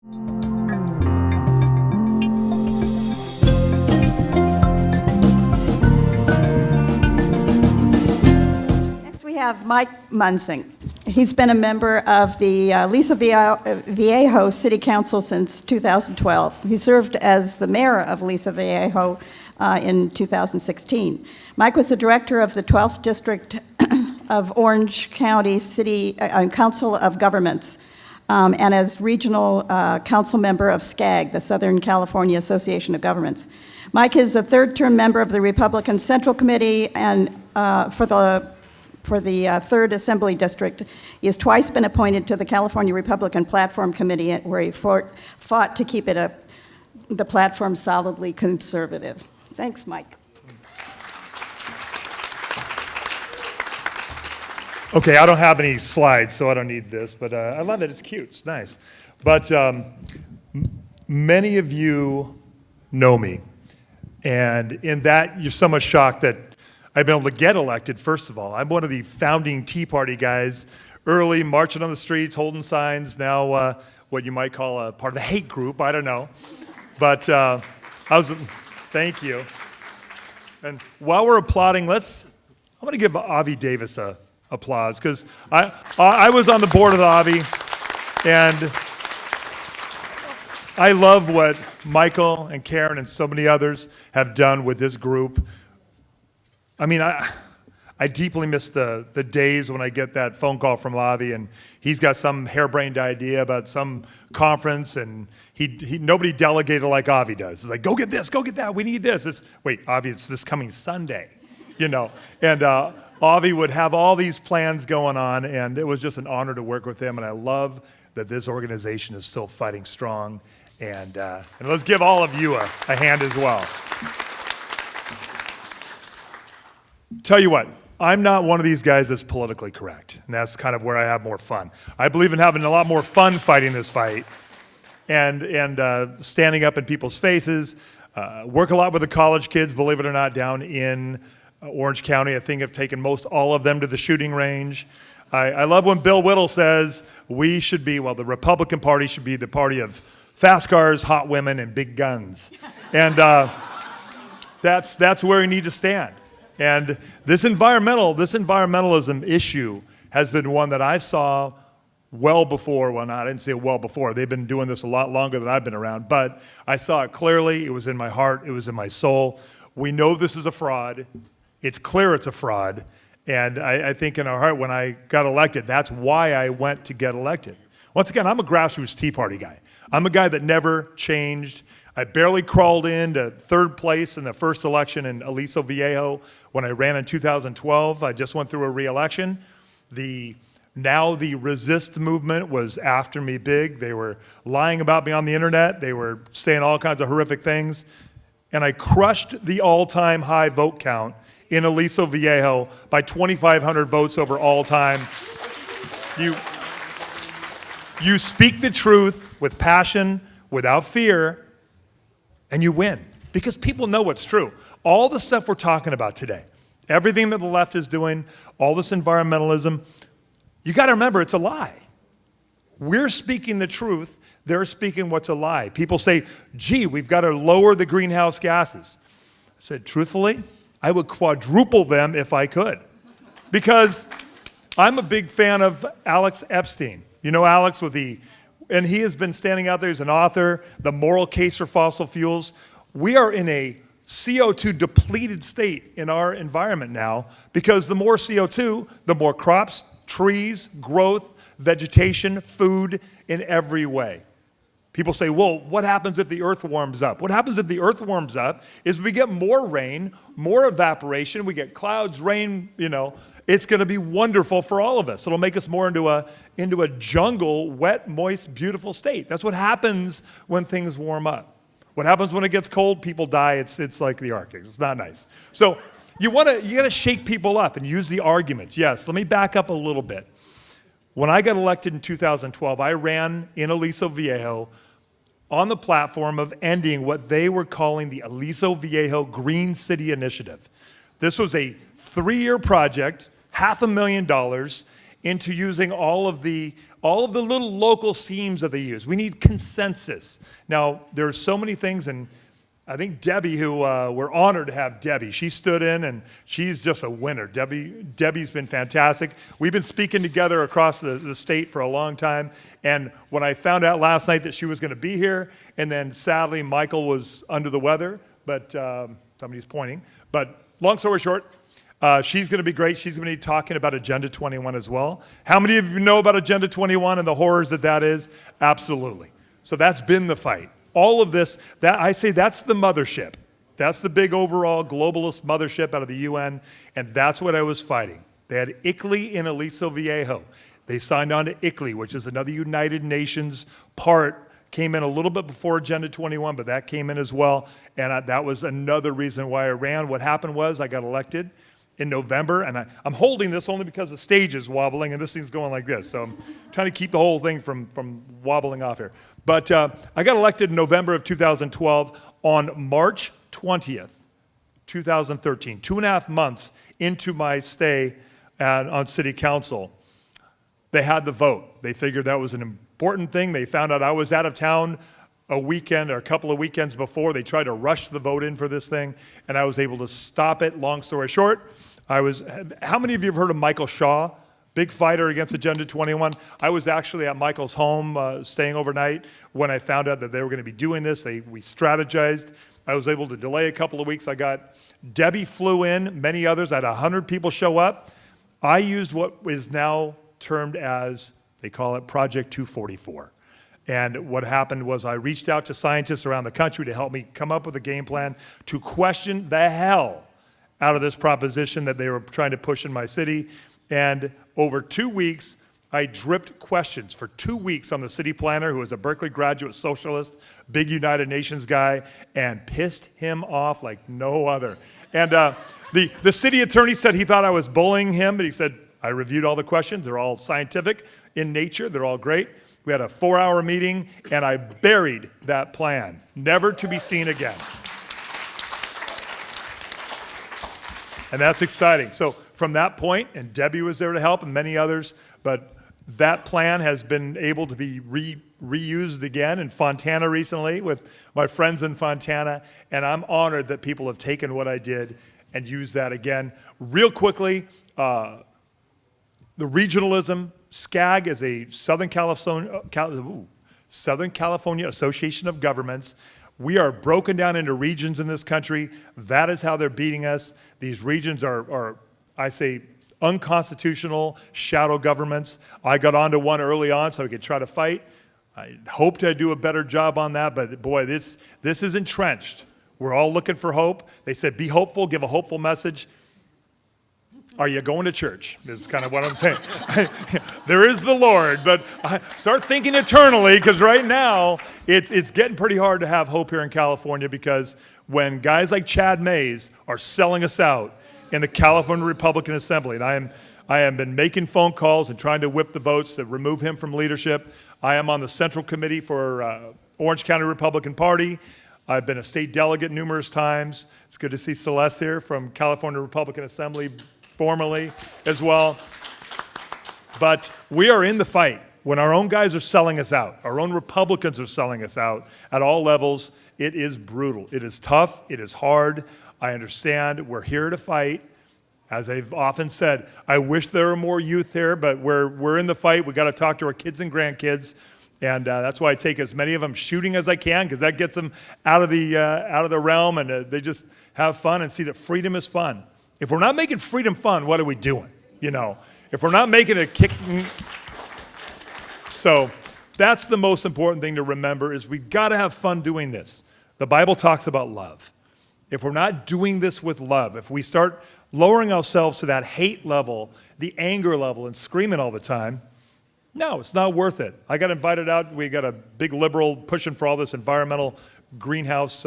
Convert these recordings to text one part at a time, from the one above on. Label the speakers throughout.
Speaker 1: Next we have Mike Munzing. He's been a member of the Aliso Viejo City Council since 2012. He served as the mayor of Aliso Viejo in 2016. Mike was the director of the 12th District of Orange County City Council of Governments, and as regional council member of SCAG, the Southern California Association of Governments. Mike is a third-term member of the Republican Central Committee and for the 3rd Assembly District. He has twice been appointed to the California Republican Platform Committee, where he fought to keep it the platform solidly conservative. Thanks, Mike.
Speaker 2: Okay, I don't have any slides, so I don't need this, but I love it. It's cute. It's nice. But many of you know me, and in that, you're somewhat shocked that I've been able to get elected, first of all. I'm one of the founding Tea Party guys, early marching on the streets, holding signs, what you might call a part of the hate group, I don't know. But thank you. And while we're applauding, I'm gonna give Avi Davis a applause, because I was on the board of the Avi, and I love what Michael and Karen and so many others have done with this group. I mean, I deeply miss the days when I get that phone call from Avi, and he's got some harebrained idea about some conference, and nobody delegated like Avi does. It's like, go get this, go get that, we need this. Wait, Avi, it's this coming Sunday, And Avi would have all these plans going on, and it was just an honor to work with him, and I love that this organization is still fighting strong, and let's give all of you a hand as well. Tell you what, I'm not one of these guys that's politically correct, and that's kind of where I have more fun. I believe in having a lot more fun fighting this fight and standing up in people's faces. Work a lot with the college kids, believe it or not, down in Orange County. I think I've taken most all of them to the shooting range. I love when Bill Whittle says the Republican Party should be the party of fast cars, hot women, and big guns. And that's where we need to stand. And this environmentalism issue has been one that I saw well before, I didn't say well before, they've been doing this a lot longer than I've been around, but I saw it clearly, it was in my heart, it was in my soul. We know this is a fraud, it's clear it's a fraud, and I think in our heart when I got elected, that's why I went to get elected. Once again, I'm a grassroots Tea Party guy. I'm a guy that never changed. I barely crawled into 3rd place in the first election in Aliso Viejo when I ran in 2012. I just went through a re-election. Now the resist movement was after me big. They were lying about me on the internet. They were saying all kinds of horrific things. And I crushed the all-time high vote count in Aliso Viejo by 2,500 votes over all time. You speak the truth with passion, without fear, and you win, because people know what's true. All the stuff we're talking about today, everything that the left is doing, all this environmentalism, you got to remember it's a lie. We're speaking the truth, they're speaking what's a lie. People say, gee, we've got to lower the greenhouse gases. I said, truthfully, I would quadruple them if I could, because I'm a big fan of Alex Epstein. You know Alex and he has been standing out there as an author, The Moral Case for Fossil Fuels. We are in a CO2 depleted state in our environment now, because the more CO2, the more crops, trees, growth, vegetation, food in every way. People say, well, what happens if the earth warms up? What happens if the earth warms up is we get more rain, more evaporation, we get clouds, rain, It's going to be wonderful for all of us. It'll make us more into a jungle, wet, moist, beautiful state. That's what happens when things warm up. What happens when it gets cold? People die. It's like the Arctic. It's not nice. So you got to shake people up and use the arguments. Yes, let me back up a little bit. When I got elected in 2012, I ran in Aliso Viejo on the platform of ending what they were calling the Aliso Viejo Green City Initiative. This was a 3-year project, $500,000, into using all of the little local themes that they use. We need consensus. Now, there are so many things, and I think Debbie, who we're honored to have Debbie, she stood in and she's just a winner. Debbie's been fantastic. We've been speaking together across the state for a long time. And when I found out last night that she was going to be here, and then sadly Michael was under the weather, but somebody's pointing. But long story short, she's going to be great. She's going to be talking about Agenda 21 as well. How many of you know about Agenda 21 and the horrors that is? Absolutely. So that's been the fight. All of this, that I say that's the mothership. That's the big overall globalist mothership out of the UN, and that's what I was fighting. They had ICLEI in Aliso, Viejo. They signed on to ICLEI, which is another United Nations part, came in a little bit before Agenda 21, but that came in as well, and that was another reason why I ran. What happened was I got elected in November, and I'm holding this only because the stage is wobbling and this thing's going like this, so I'm trying to keep the whole thing from wobbling off here. But I got elected in November of 2012. On March 20th, 2013, 2.5 months into my stay on city council, they had the vote. They figured that was an important thing. They found out I was out of town a weekend or a couple of weekends before. They tried to rush the vote in for this thing, and I was able to stop it. Long story short, how many of you have heard of Michael Shaw? Big fighter against Agenda 21. I was actually at Michael's home staying overnight when I found out that they were going to be doing this. We strategized. I was able to delay a couple of weeks. Debbie flew in, many others. I had 100 people show up. I used what is now termed as, they call it Project 244. And what happened was I reached out to scientists around the country to help me come up with a game plan to question the hell out of this proposition that they were trying to push in my city. And over 2 weeks, I dripped questions for 2 weeks on the city planner, who was a Berkeley graduate socialist, big United Nations guy, and pissed him off like no other. And the city attorney said he thought I was bullying him, but he said, I reviewed all the questions. They're all scientific in nature. They're all great. We had a 4-hour meeting, and I buried that plan, never to be seen again. And that's exciting. So from that point, and Debbie was there to help, and many others, but that plan has been able to be reused again in Fontana recently with my friends in Fontana, and I'm honored that people have taken what I did and used that again. Real quickly, the regionalism, SCAG is a Southern California Association of Governments. We are broken down into regions in this country. That is how they're beating us. These regions are I say, unconstitutional shadow governments. I got onto one early on so I could try to fight. I hoped I'd do a better job on that, but boy, this is entrenched. We're all looking for hope. They said, be hopeful, give a hopeful message. Are you going to church? Is kind of what I'm saying. There is the Lord, but start thinking eternally, because right now it's getting pretty hard to have hope here in California, because when guys like Chad Mays are selling us out in the California Republican Assembly, and I have been making phone calls and trying to whip the votes to remove him from leadership. I am on the Central Committee for Orange County Republican Party. I've been a state delegate numerous times. It's good to see Celeste here from California Republican Assembly, formerly as well. But we are in the fight. When our own guys are selling us out, our own Republicans are selling us out at all levels, it is brutal. It is tough. It is hard. I understand. We're here to fight. As I've often said, I wish there were more youth here, but we're in the fight. We got to talk to our kids and grandkids, and that's why I take as many of them shooting as I can, because that gets them out of the realm, and they just have fun and see that freedom is fun. If we're not making freedom fun, what are we doing? You know, if we're not making it kick. So that's the most important thing to remember, is we got to have fun doing this. The Bible talks about love. If we're not doing this with love, if we start lowering ourselves to that hate level, the anger level, and screaming all the time, no, it's not worth it. I got invited out. We got a big liberal pushing for all this environmental greenhouse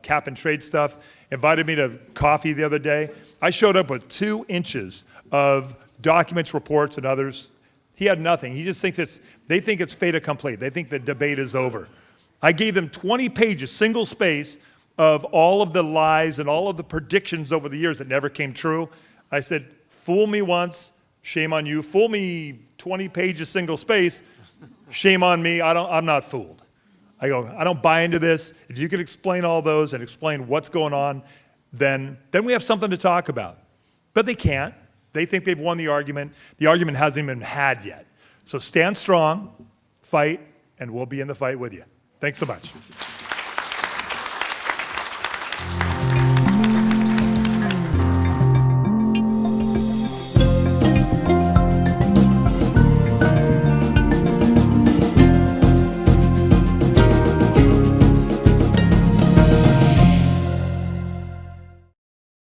Speaker 2: cap and trade stuff. Invited me to coffee the other day. I showed up with 2 inches of documents, reports, and others. He had nothing. He just thinks they think it's fait accompli. They think the debate is over. I gave them 20 pages, single space, of all of the lies and all of the predictions over the years that never came true. I said, fool me once, shame on you. Fool me 20 pages single space, shame on me. I'm not fooled. I go, I don't buy into this. If you could explain all those and explain what's going on, then we have something to talk about. But they can't. They think they've won the argument. The argument hasn't even been had yet. So stand strong, fight, and we'll be in the fight with you. Thanks so much.